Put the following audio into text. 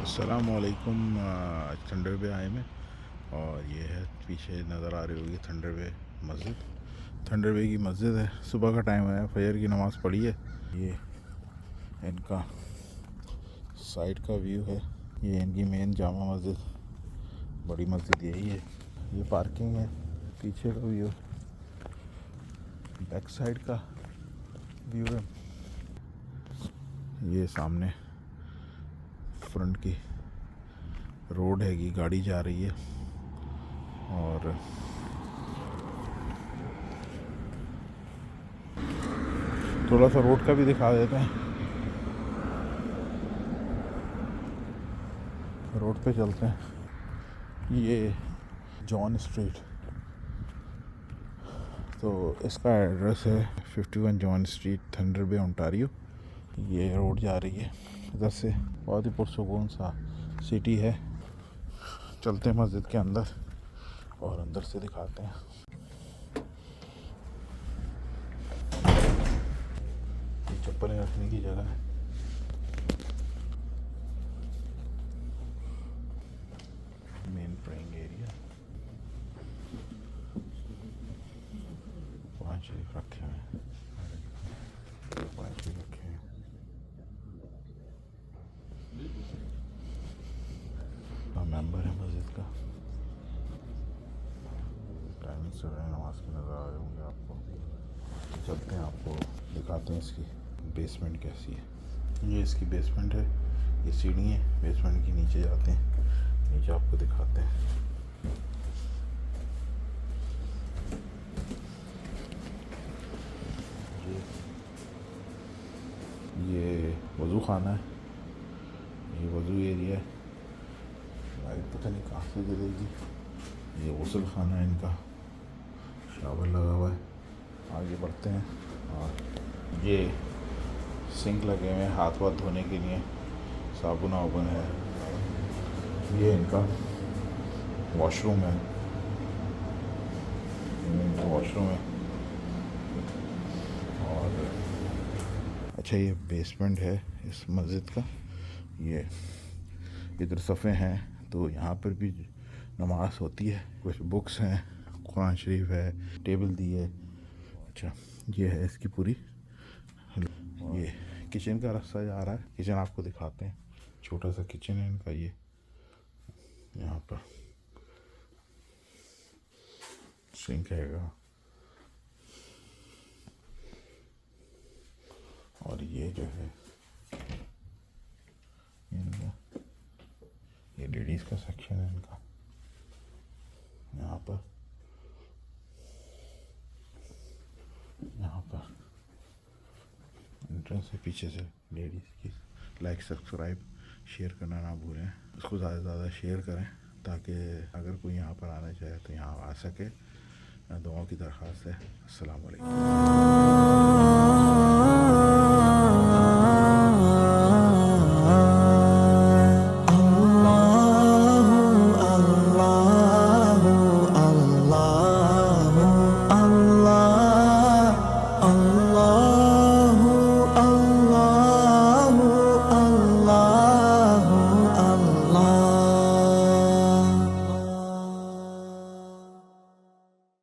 अस्सलामुअलैकुम। आज थंडर बे आए में, और ये है पीछे नज़र आ रही होगी थंडर बे मस्जिद। थंडर बे की मस्जिद है, सुबह का टाइम है, फजर की नमाज़ पढ़ी है। ये इनका साइड का व्यू है, ये इनकी मेन जामा मस्जिद, बड़ी मस्जिद यही है। ये पार्किंग है, पीछे का व्यू, बैक साइड का व्यू है। ये सामने फ्रंट की रोड हैगी, गाड़ी जा रही है। और थोड़ा सा रोड का भी दिखा देते हैं, रोड पे चलते हैं। ये जॉन स्ट्रीट, तो इसका एड्रेस है 51 जॉन स्ट्रीट, थंडर बे ओंटारियो। ये रोड जा रही है इधर से, बहुत ही पुरसुकून सा सिटी है। चलते हैं मस्जिद के अंदर और अंदर से दिखाते हैं। ये चप्पलें रखने की जगह है। मेन प्रेइंग एरिया, कुरान शरीफ रखे हुए हैं, कुरान शरीफ रखे हैं। मेंबर है मस्जिद का। टाइमिंग से नमाज की नज़र आ रहे होंगे आपको। चलते हैं, आपको दिखाते हैं इसकी बेसमेंट कैसी है। ये इसकी बेसमेंट है, ये सीढ़ी है बेसमेंट की, नीचे जाते हैं, नीचे आपको दिखाते हैं। ये वज़ू खाना है, ये वज़ू एरिया है। लाइट पता नहीं कहाँ से जलेगी। ये गुस्ल खाना है इनका, शावर लगा हुआ है। आगे बढ़ते हैं, और ये सिंक लगे हुए हैं हाथ वाथ धोने के लिए, साबुन वाबुन है। ये इनका वॉशरूम है, इनका वॉशरूम है। और अच्छा, ये बेसमेंट है इस मस्जिद का। ये इधर सफ़े हैं, तो यहाँ पर भी नमाज होती है। कुछ बुक्स हैं, कुरान शरीफ है, टेबल दी है। अच्छा, ये है इसकी पूरी। ये किचन का रास्ता जा रहा है, किचन आपको दिखाते हैं। छोटा सा किचन है इनका। ये यहाँ पर सिंक हैगा, और ये जो है इनका, ये लेडीज़ का सेक्शन है इनका। यहाँ पर एंट्रेंस है, पीछे से लेडीज़ की। लाइक सब्सक्राइब शेयर करना ना भूलें, इसको ज़्यादा से ज़्यादा शेयर करें, ताकि अगर कोई यहाँ पर आना चाहे तो यहाँ आ सके। दुआओं की दरख्वास्त है। अस्सलाम वालेकुम।